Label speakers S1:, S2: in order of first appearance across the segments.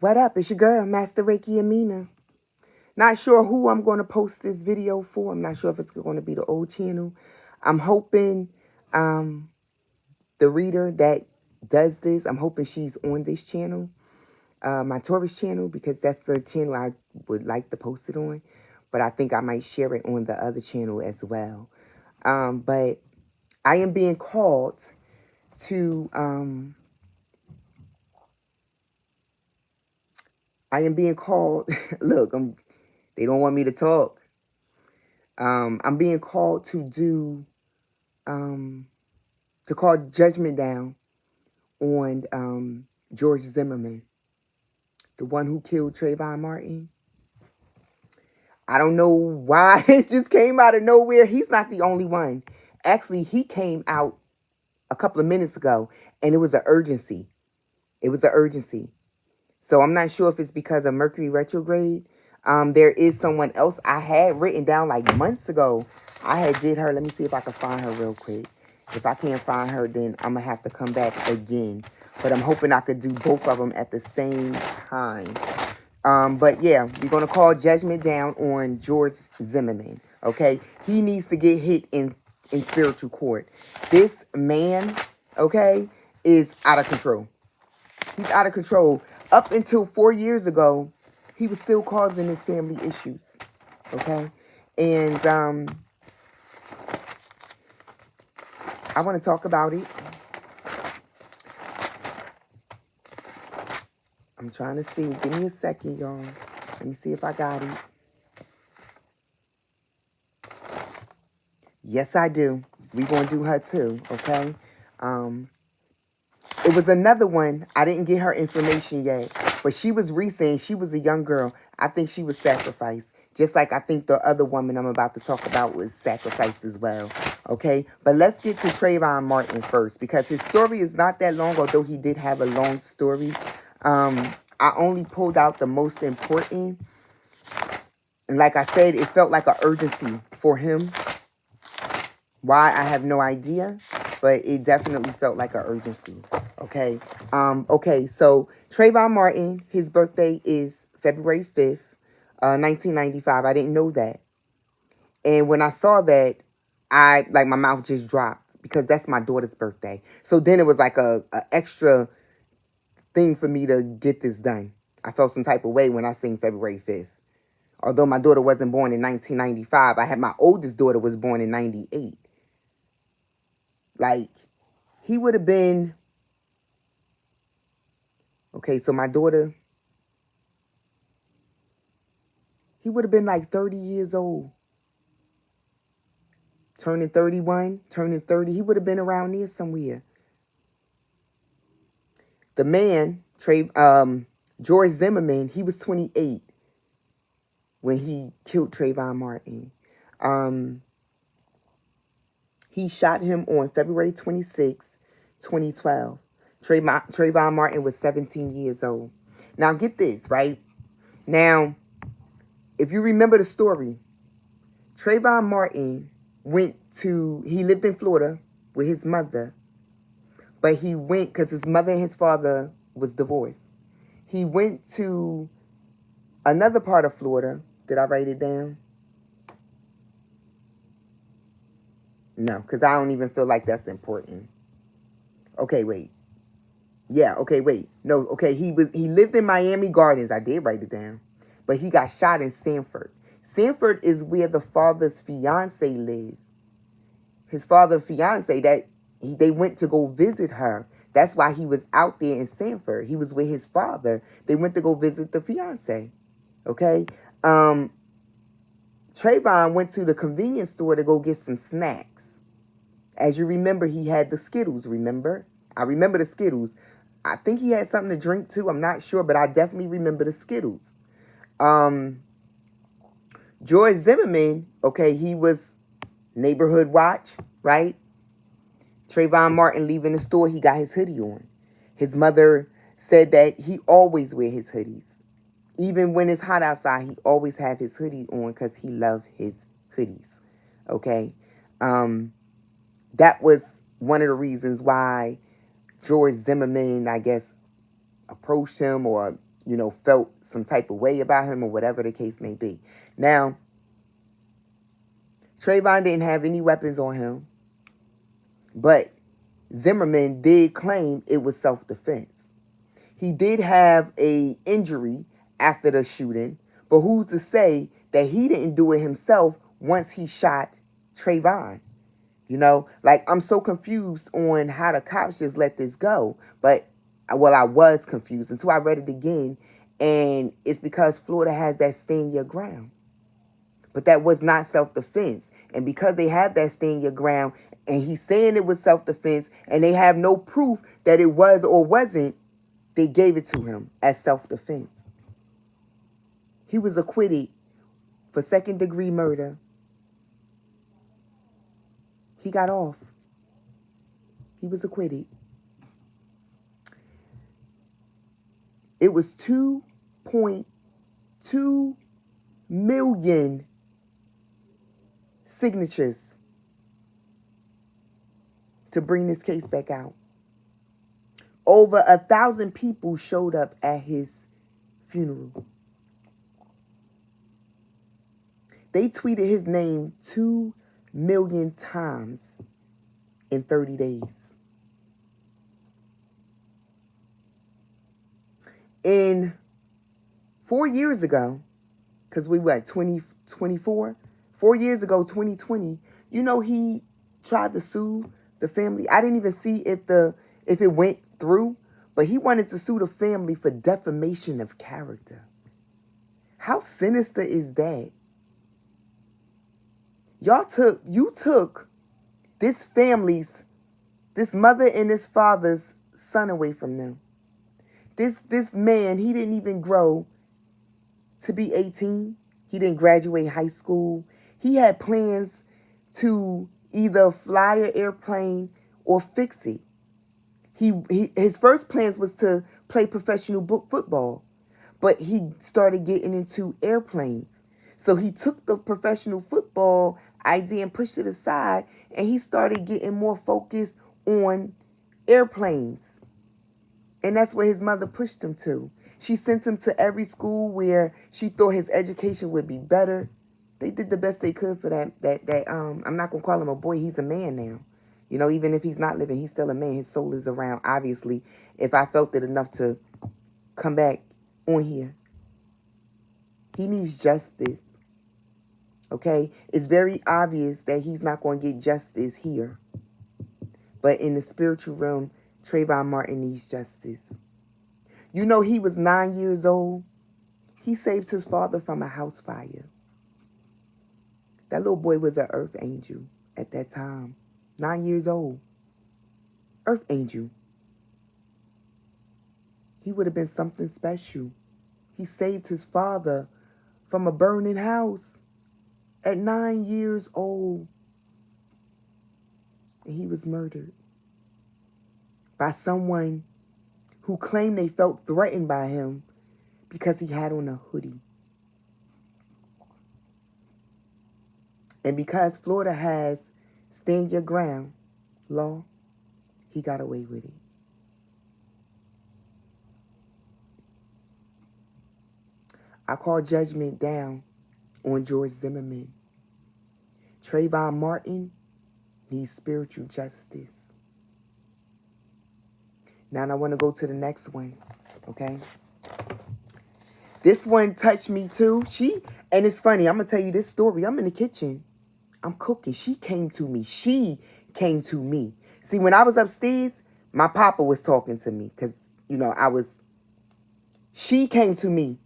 S1: What up? It's your girl, Master Reiki Amina. Not sure who I'm going to post this video for. I'm not sure if it's going to be the old channel. I'm hoping the reader that does this, I'm hoping she's on this channel, my Taurus channel, because that's the channel I would like to post it on. But I think I might share it on the other channel as well. But I am being called to... look, they don't want me to talk. I'm being called to do, to call judgment down on George Zimmerman, the one who killed Treyvon Martin. I don't know why it just came out of nowhere. He's not the only one. Actually, he came out a couple of minutes ago, and it was an urgency. It was an urgency. So I'm not sure if it's because of Mercury retrograde. There is someone else I had written down like months ago. I had did her. Let me see if I can find her real quick. If I can't find her, then I'm going to have to come back again. But I'm hoping I could do both of them at the same time. But yeah, we're going to call judgment down on George Zimmerman. Okay? He needs to get hit in spiritual court. This man, okay, is out of control. He's out of control. Up until 4 years ago, he was still causing his family issues. Okay? And I want to talk about it. I'm trying to see. Give me a second, y'all. Let me see if I got it. Yes, I do. We're going to do her too, okay? It was another one. I didn't get her information yet. But she was recent. She was a young girl. I think she was sacrificed. Just like I think the other woman I'm about to talk about was sacrificed as well. Okay? But let's get to Treyvon Martin first. Because his story is not that long, although he did have a long story. I only pulled out the most important. And like I said, it felt like an urgency for him. Why, I have no idea. But it definitely felt like an urgency. Okay. Okay, so Treyvon Martin, his birthday is February 5th, 1995. I didn't know that. And when I saw that, my mouth just dropped because that's my daughter's birthday. So then it was like a extra thing for me to get this done. I felt some type of way when I seen February 5th. Although my daughter wasn't born in 1995, I had my oldest daughter was born in 98. Like, he would have been... Okay, so my daughter, he would have been like 30 years old. Turning 31, turning 30. He would have been around there somewhere. The man, George Zimmerman, he was 28 when he killed Treyvon Martin. He shot him on February 26, 2012. Treyvon Martin was 17 years old. Now, get this, right? Now, if you remember the story, Treyvon Martin he lived in Florida with his mother, but he went, because his mother and his father was divorced. He went to another part of Florida. Did I write it down? No, because I don't even feel like that's important. Okay, wait. Yeah, okay, wait. No, okay, he lived in Miami Gardens. I did write it down. But he got shot in Sanford. Sanford is where the father's fiance lived. His father's fiance, they went to go visit her. That's why he was out there in Sanford. He was with his father. They went to go visit the fiance. Okay? Treyvon went to the convenience store to go get some snacks. As you remember, he had the Skittles, remember? I remember the Skittles. I think he had something to drink too. I'm not sure, but I definitely remember the Skittles. George Zimmerman, okay, he was neighborhood watch, right? Treyvon Martin leaving the store, he got his hoodie on. His mother said that he always wear his hoodies. Even when it's hot outside, he always have his hoodie on because he loved his hoodies, okay? That was one of the reasons why George Zimmerman, I guess, approached him or felt some type of way about him or whatever the case may be. Now, Trayvon didn't have any weapons on him, but Zimmerman did claim it was self-defense. He did have a injury after the shooting, but who's to say that he didn't do it himself once he shot Trayvon? I'm so confused on how the cops just let this go. But, well, I was confused until I read it again. And it's because Florida has that stand your ground. But that was not self-defense. And because they have that stand your ground, and he's saying it was self-defense, and they have no proof that it was or wasn't, they gave it to him as self-defense. He was acquitted for second-degree murder. He got off. He was acquitted. It was 2.2 million signatures to bring this case back out. Over 1,000 people showed up at his funeral. They tweeted his name 2 million times in 30 days. In 4 years ago, because we were at 2024, 4 years ago, 2020, he tried to sue the family. I didn't even see if it went through, but he wanted to sue the family for defamation of character. How sinister is that? You took this mother and this father's son away from them. This man, he didn't even grow to be 18. He didn't graduate high school. He had plans to either fly an airplane or fix it. His first plans was to play professional football, but he started getting into airplanes. So he took the professional football idea and pushed it aside, and he started getting more focused on airplanes. And that's where his mother pushed him to. She sent him to every school where she thought his education would be better. They did the best they could for that. I'm not gonna call him a boy. He's a man now. Even if he's not living, he's still a man. His soul is around. Obviously, if I felt it enough to come back on here, he needs justice. Okay, it's very obvious that he's not going to get justice here. But in the spiritual realm, Trayvon Martin needs justice. He was 9 years old. He saved his father from a house fire. That little boy was an earth angel at that time. 9 years old. Earth angel. He would have been something special. He saved his father from a burning house at 9 years old. And he was murdered by someone who claimed they felt threatened by him because he had on a hoodie. And because Florida has stand your ground law, he got away with it. I call judgment down on George Zimmerman. Trayvon Martin needs spiritual justice. Now I want to go to the next one, okay? This one touched me too. And it's funny, I'm going to tell you this story. I'm in the kitchen. I'm cooking. She came to me. See, when I was upstairs, my papa was talking to me because, she came to me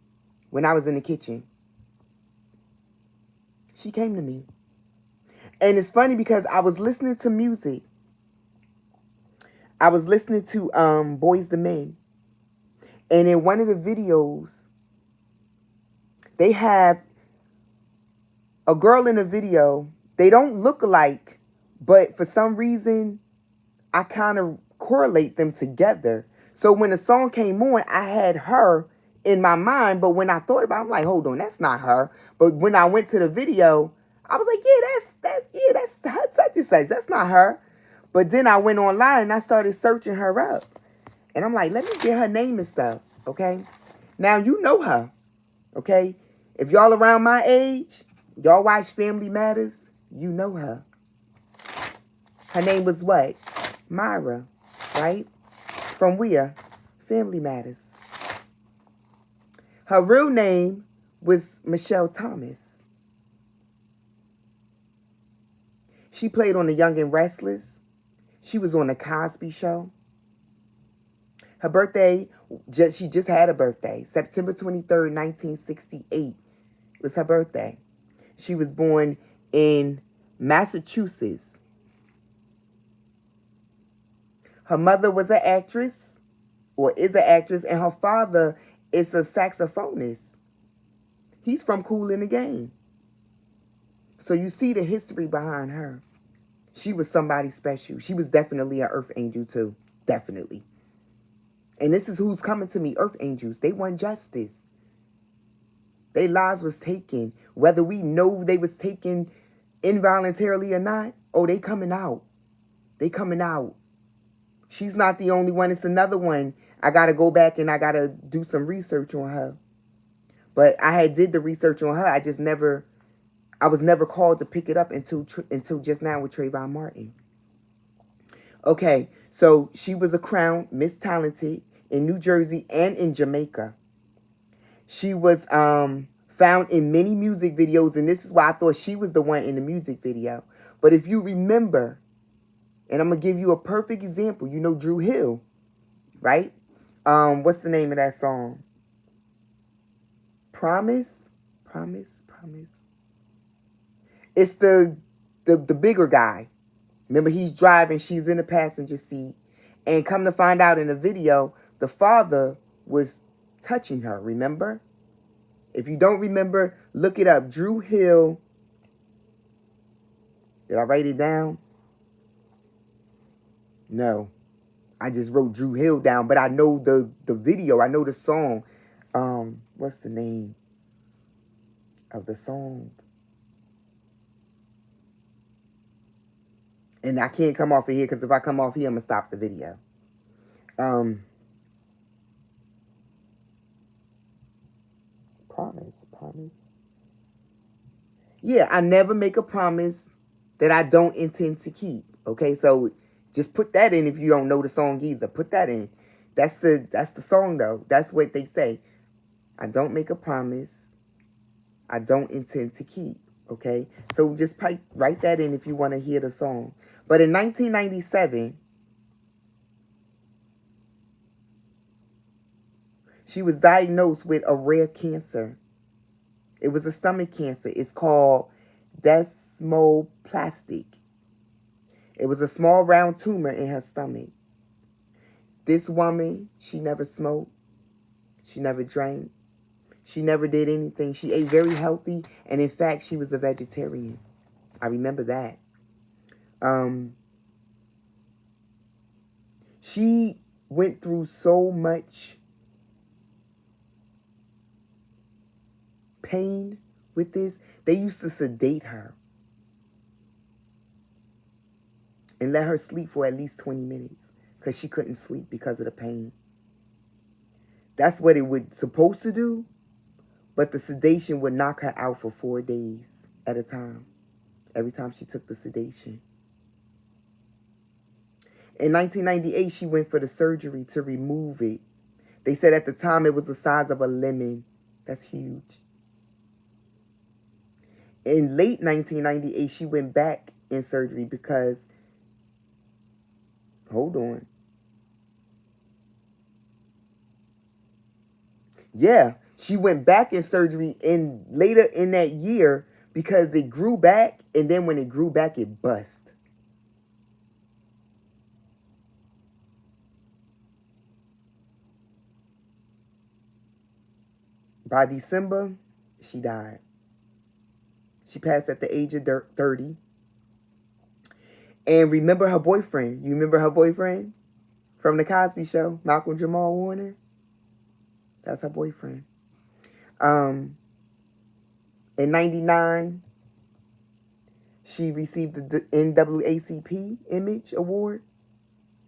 S1: when I was in the kitchen. She came to me. And it's funny because I was listening to music. I was listening to Boys II Men. And in one of the videos, they have a girl in the video. They don't look alike, but for some reason, I kind of correlate them together. So when the song came on, I had her in my mind, but when I thought about it, I'm like, hold on, that's not her. But when I went to the video, I was like, that's her, such and such. That's not her. But then I went online and I started searching her up. And I'm like, let me get her name and stuff, okay? Now, you know her, okay? If y'all around my age, y'all watch Family Matters, you know her. Her name was what? Myra, right? From where? Family Matters. Her real name was Michelle Thomas. She played on The Young and Restless. She was on The Cosby Show. Her birthday, she just had a birthday. September 23rd, 1968 was her birthday. She was born in Massachusetts. Her mother was an actress, or is an actress, and her father is a saxophonist. He's from Kool in the Gang. So you see the history behind her. She was somebody special. She was definitely an earth angel too. Definitely. And this is who's coming to me, earth angels. They want justice. Their lives was taken. Whether we know they was taken involuntarily or not, oh, they coming out. They coming out. She's not the only one. It's another one. I got to go back and I got to do some research on her. But I had did the research on her. I was never called to pick it up until just now with Treyvon Martin. Okay, so she was a crowned Miss Talented in New Jersey and in Jamaica. She was found in many music videos, and this is why I thought she was the one in the music video. But if you remember, and I'm going to give you a perfect example. You know Drew Hill, right? What's the name of that song? Promise? Promise? Promise? It's the bigger guy. Remember, he's driving. She's in the passenger seat. And come to find out in the video, the father was touching her, remember? If you don't remember, look it up. Drew Hill. Did I write it down? No. I just wrote Drew Hill down, but I know the video. I know the song. What's the name of the song? And I can't come off of here, because if I come off here, I'm going to stop the video. Promise. Yeah, I never make a promise that I don't intend to keep. Okay, so just put that in if you don't know the song either. Put that in. That's the song though. That's what they say. I don't make a promise I don't intend to keep. Okay, so just write that in if you want to hear the song. But in 1997, she was diagnosed with a rare cancer. It was a stomach cancer. It's called desmoplastic. It was a small round tumor in her stomach. This woman, she never smoked. She never drank. She never did anything. She ate very healthy. And in fact, she was a vegetarian. I remember that. She went through so much pain with this. They used to sedate her and let her sleep for at least 20 minutes because she couldn't sleep because of the pain. That's what it was supposed to do, but the sedation would knock her out for 4 days at a time, every time she took the sedation. In 1998, she went for the surgery to remove it. They said at the time it was the size of a lemon. That's huge. In late 1998, she went back in surgery because, hold on. Yeah, she went back in surgery later in that year because it grew back, and then when it grew back, it bust. By December, she died. She passed at the age of 30. And remember her boyfriend. You remember her boyfriend from The Cosby Show, Malcolm Jamal Warner? That's her boyfriend. In 99, she received the NAACP Image Award.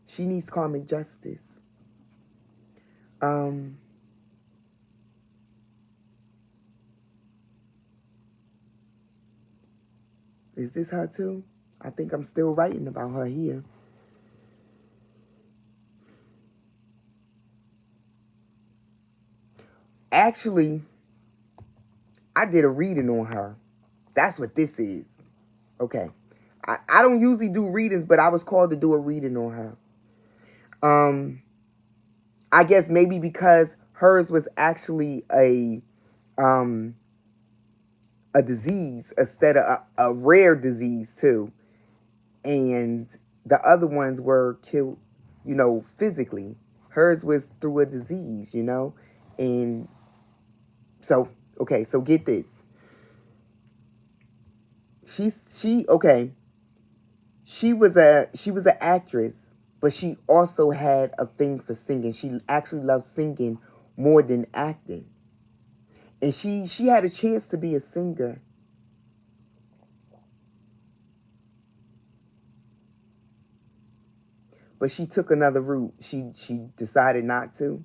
S1: She needs karmic justice. Is this her too? I think I'm still writing about her here. Actually, I did a reading on her. That's what this is. Okay. I don't usually do readings, but I was called to do a reading on her. Um, I guess maybe because hers was actually um a disease instead of a rare disease too. And the other ones were killed, physically. Hers was through a disease. And so, okay, so get this. Okay. She was an actress, but she also had a thing for singing. She actually loved singing more than acting. And she had a chance to be a singer. But she took another route. She decided not to.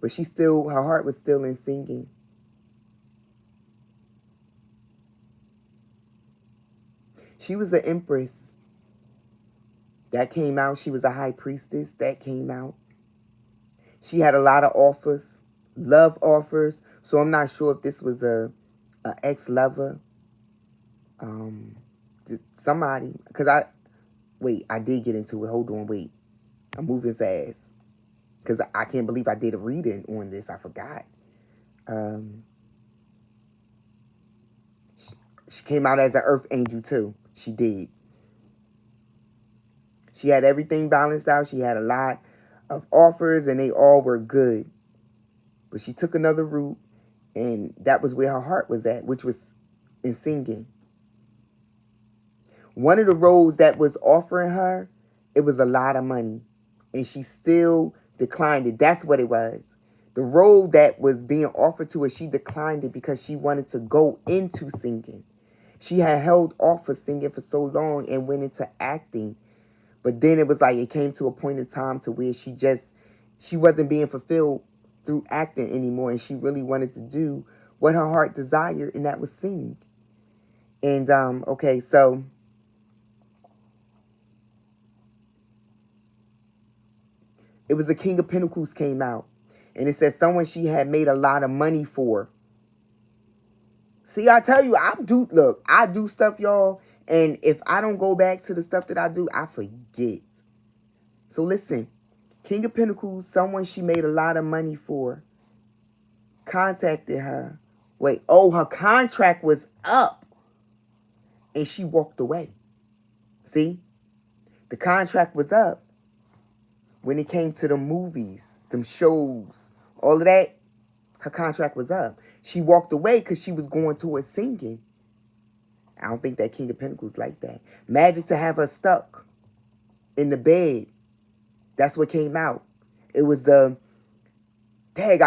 S1: But her heart was still in singing. She was an empress. That came out. She was a high priestess. That came out. She had a lot of offers, love offers. So I'm not sure if this was a ex-lover. Um, somebody. Because I did get into it. Hold on, wait. I'm moving fast. Because I can't believe I did a reading on this. I forgot. Um, she came out as an earth angel too. She did. She had everything balanced out. She had a lot of offers and they all were good. But she took another route and that was where her heart was at, which was in singing. One of the roles that was offering her, it was a lot of money. And she still declined it. That's what it was. The role that was being offered to her, she declined it because she wanted to go into singing. She had held off of singing for so long and went into acting. But then it was like it came to a point in time to where she wasn't being fulfilled through acting anymore. And she really wanted to do what her heart desired, and that was sing. And, okay, so it was the King of Pentacles came out. And it said someone she had made a lot of money for. See, I tell you, I do stuff, y'all. And if I don't go back to the stuff that I do, I forget. So listen, King of Pentacles, someone she made a lot of money for, contacted her. Her contract was up. And she walked away. See? The contract was up when it came to the movies, them shows, all of that. Her contract was up. She walked away because she was going towards singing. I don't think that King of Pentacles like that. Magic to have her stuck in the bed. That's what came out. It was I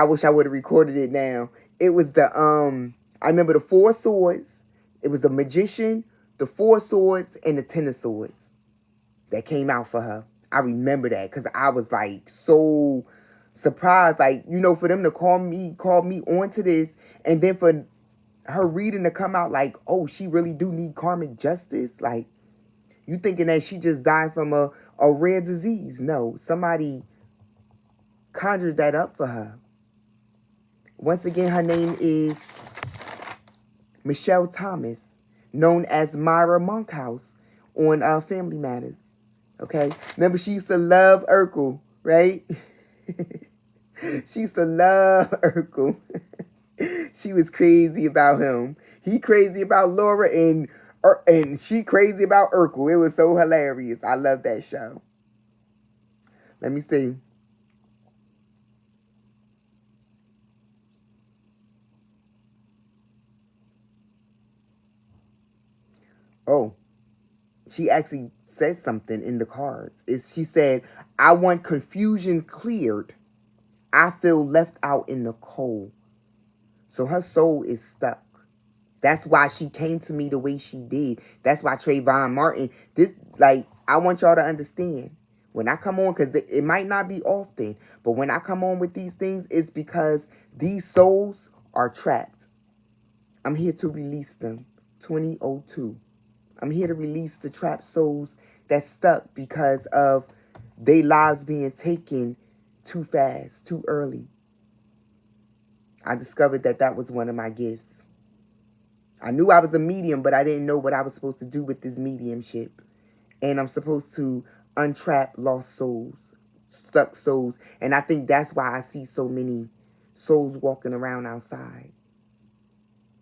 S1: wish I would have recorded it now. It was I remember the Four Swords. It was the Magician, the Four Swords, and the Ten of Swords that came out for her. I remember that because I was like so surprised. Like, for them to call me onto this, and then for her reading to come out like, oh, she really do need karmic justice. Like, you thinking that she just died from a rare disease. No, somebody conjured that up for her. Once again, her name is Michelle Thomas, known as Myra Monkhouse on Family Matters. Okay? Remember, she used to love Urkel, right? She used to love Urkel. She was crazy about him. He crazy about Laura, and she crazy about Urkel. It was so hilarious. I love that show. Let me see. Oh, she actually says something in the cards. She said, I want confusion cleared. I feel left out in the cold. So her soul is stuck. That's why she came to me the way she did. That's why Treyvon Martin, I want y'all to understand. When I come on, because it might not be often, but when I come on with these things, it's because these souls are trapped. I'm here to release them. 2002. I'm here to release the trapped souls that's stuck because of their lives being taken too fast, too early. I discovered that that was one of my gifts. I knew I was a medium, but I didn't know what I was supposed to do with this mediumship. And I'm supposed to untrap lost souls, stuck souls. And I think that's why I see so many souls walking around outside.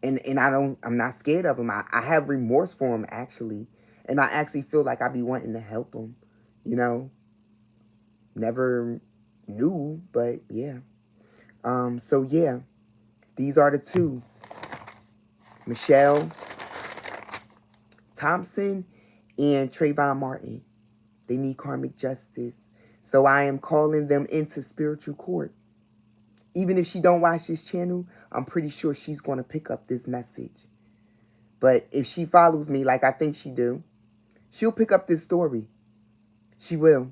S1: And I'm not scared of them. I have remorse for them, actually. And I actually feel like I be wanting to help them. You know? Never knew, but yeah. So yeah. These are the two. Michelle Thomson and Treyvon Martin. They need karmic justice. So I am calling them into spiritual court. Even if she don't watch this channel, I'm pretty sure she's going to pick up this message. But if she follows me like I think she do, she'll pick up this story. She will.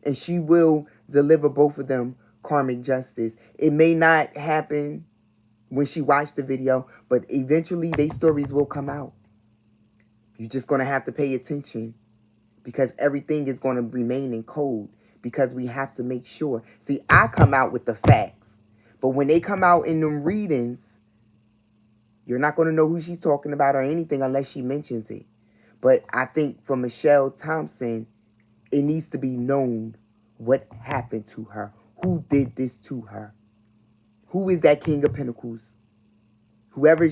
S1: And she will deliver both of them karmic justice. It may not happen when she watched the video, but eventually their stories will come out. You're just going to have to pay attention because everything is going to remain in code because we have to make sure. See, I come out with the facts, but when they come out in them readings, you're not going to know who she's talking about or anything unless she mentions it. But I think for Michelle Thomson, it needs to be known what happened to her. Who did this to her? Who is that King of Pentacles? Whoever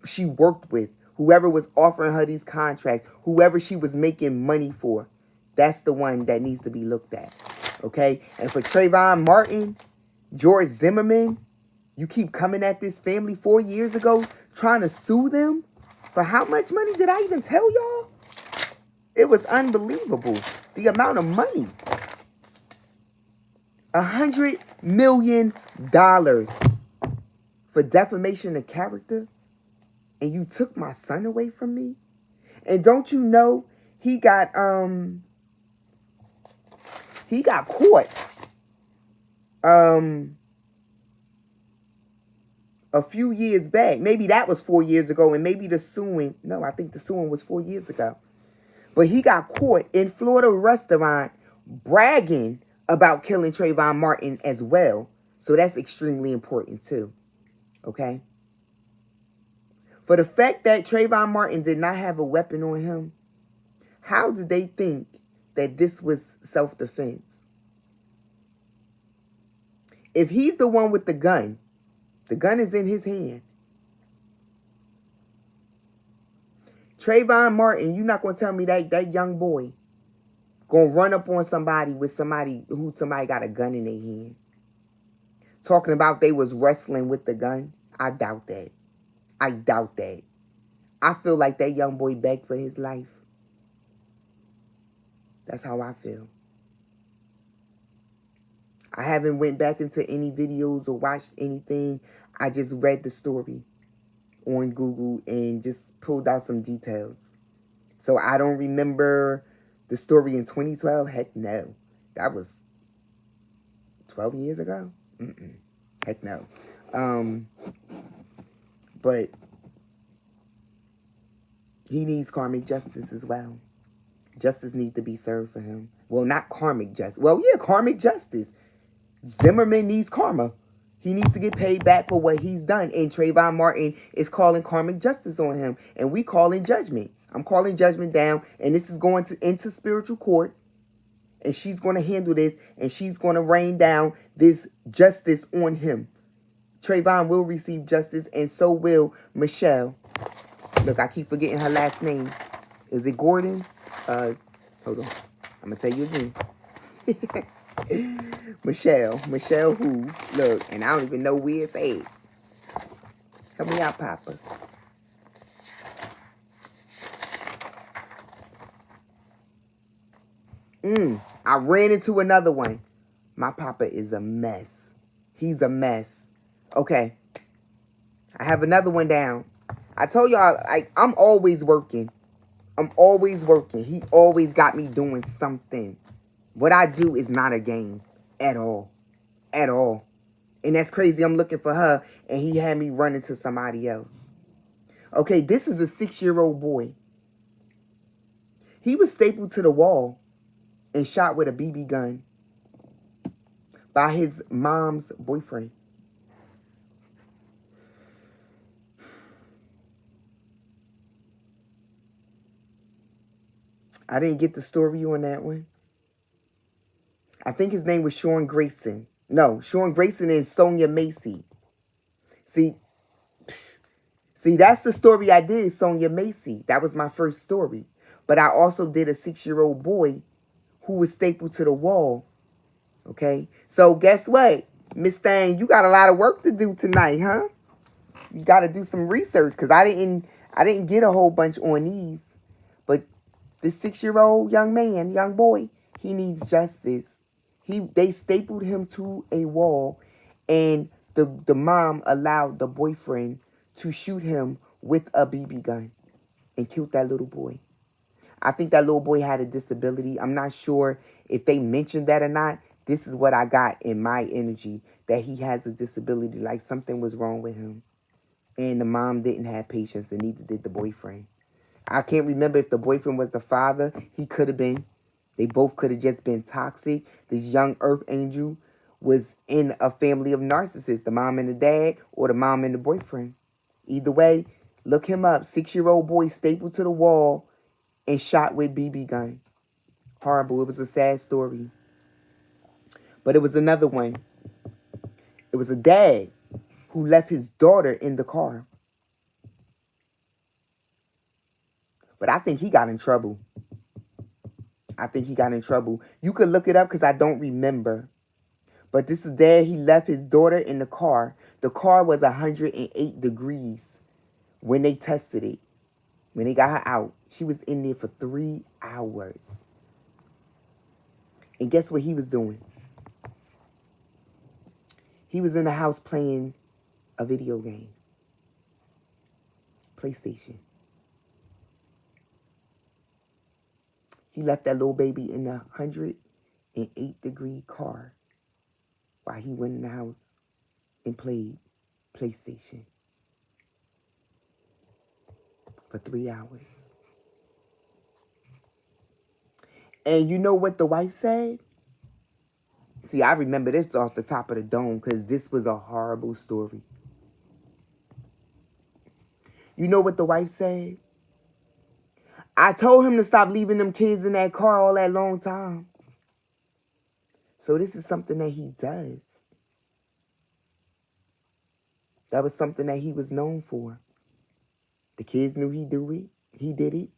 S1: she worked with, whoever was offering her these contracts, whoever she was making money for, that's the one that needs to be looked at. Okay? And for Trayvon Martin, George Zimmerman, you keep coming at this family 4 years ago trying to sue them for how much money? Did I even tell y'all? It was unbelievable. The amount of money. $100 million for defamation of character. And you took my son away from me? And don't you know he got caught a few years back. Maybe that was 4 years ago, and maybe the suing, no, I think the suing was 4 years ago. But he got caught in Florida restaurant bragging about killing Trayvon Martin as well. So that's extremely important too. Okay? For the fact that Trayvon Martin did not have a weapon on him, how did they think that this was self-defense? If he's the one with the gun is in his hand. Trayvon Martin, you're not going to tell me that young boy going to run up on somebody who got a gun in their hand. Talking about they was wrestling with the gun. I doubt that. I doubt that. I feel like that young boy begged for his life. That's how I feel. I haven't went back into any videos or watched anything. I just read the story on Google and just pulled out some details. So I don't remember the story in 2012. Heck no. That was 12 years ago? Heck no. But he needs karmic justice as well. Justice needs to be served for him. Well, not karmic justice. Well, yeah, karmic justice. Zimmerman needs karma. He needs to get paid back for what he's done. And Trayvon Martin is calling karmic justice on him. And we calling judgment. I'm calling judgment down. And this is going into spiritual court. And she's going to handle this. And she's going to rain down this justice on him. Trayvon will receive justice. And so will Michelle. Look, I keep forgetting her last name. Is it Gordon? Hold on. I'm going to tell you again. Michelle who? Look, and I don't even know where it's at. Help me out, Papa. I ran into another one. My Papa is a mess. He's a mess. Okay. I have another one down. I told y'all, I'm always working. I'm always working. He always got me doing something. What I do is not a game at all. At all. And that's crazy. I'm looking for her and he had me run into somebody else. Okay, this is a 6-year-old boy. He was stapled to the wall and shot with a BB gun by his mom's boyfriend. I didn't get the story on that one. I think his name was Sean Grayson. No, Sean Grayson and Sonia Macy. See, that's the story I did, Sonia Macy. That was my first story. But I also did a 6-year-old boy who was stapled to the wall. Okay? So guess what? Miss Thang, you got a lot of work to do tonight, huh? You got to do some research because I didn't get a whole bunch on these. But this 6-year-old young boy, he needs justice. They stapled him to a wall, and the mom allowed the boyfriend to shoot him with a BB gun and killed that little boy. I think that little boy had a disability. I'm not sure if they mentioned that or not. This is what I got in my energy, that he has a disability, like something was wrong with him. And the mom didn't have patience, and neither did the boyfriend. I can't remember if the boyfriend was the father. He could have been. They both could have just been toxic. This young earth angel was in a family of narcissists, the mom and the dad, or the mom and the boyfriend. Either way, look him up. 6-year-old boy stapled to the wall and shot with BB gun. Horrible. It was a sad story. But it was another one. It was a dad who left his daughter in the car. But I think he got in trouble. You could look it up because I don't remember. But this is dad. He left his daughter in the car. The car was 108 degrees when they tested it. When they got her out, she was in there for 3 hours. And guess what he was doing? He was in the house playing a video game. PlayStation. He left that little baby in a 108-degree car while he went in the house and played PlayStation for 3 hours. And you know what the wife said? See, I remember this off the top of the dome because this was a horrible story. You know what the wife said? I told him to stop leaving them kids in that car all that long time. So this is something that he does. That was something that he was known for. The kids knew he did it.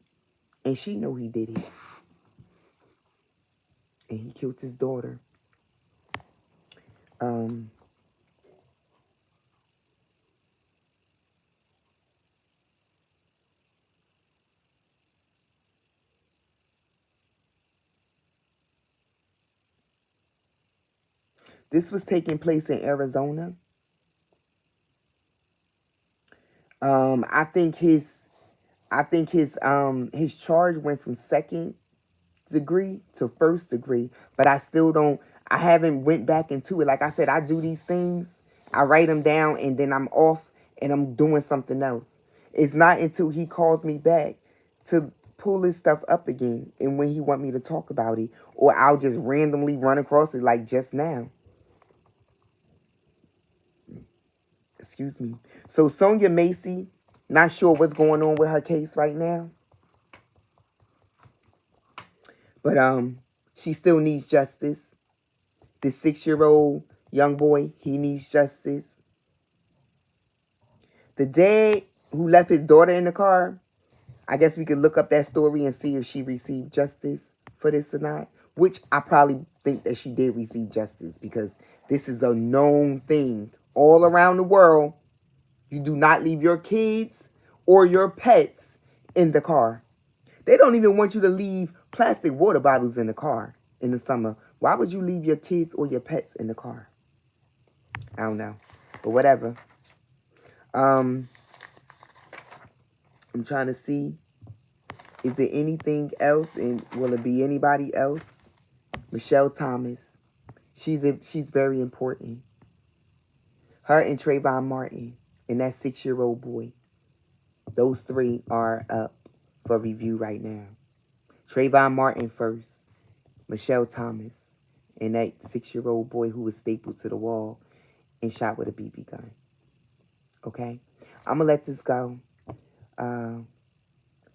S1: And she knew he did it. And he killed his daughter. This was taking place in Arizona. I think his charge went from 2nd degree to 1st degree, but I haven't went back into it. Like I said, I do these things, I write them down, and then I'm off and I'm doing something else. It's not until he calls me back to pull his stuff up again and when he want me to talk about it, or I'll just randomly run across it like just now. Excuse me. So Sonia Macy, not sure what's going on with her case right now. But she still needs justice. This 6-year-old young boy, he needs justice. The dad who left his daughter in the car, I guess we could look up that story and see if she received justice for this or not. Which I probably think that she did receive justice because this is a known thing all around the world. You do not leave your kids or your pets in the car. They don't even want you to leave plastic water bottles in the car in the summer. Why would you leave your kids or your pets in the car? I don't know. But whatever. I'm trying to see. Is there anything else? And will it be anybody else? Michelle Thomas. She's very important. Her and Treyvon Martin and that 6-year-old boy. Those 3 are up for review right now. Trayvon Martin first, Michelle Thomas, and that 6-year-old boy who was stapled to the wall and shot with a BB gun. Okay? I'm going to let this go.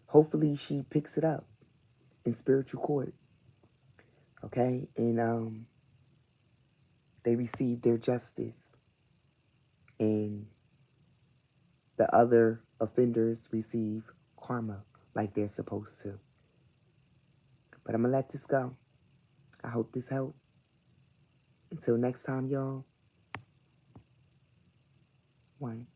S1: Hopefully she picks it up in spiritual court. Okay? And they receive their justice. And the other offenders receive karma like they're supposed to. But I'm going to let this go. I hope this helped. Until next time, y'all. One.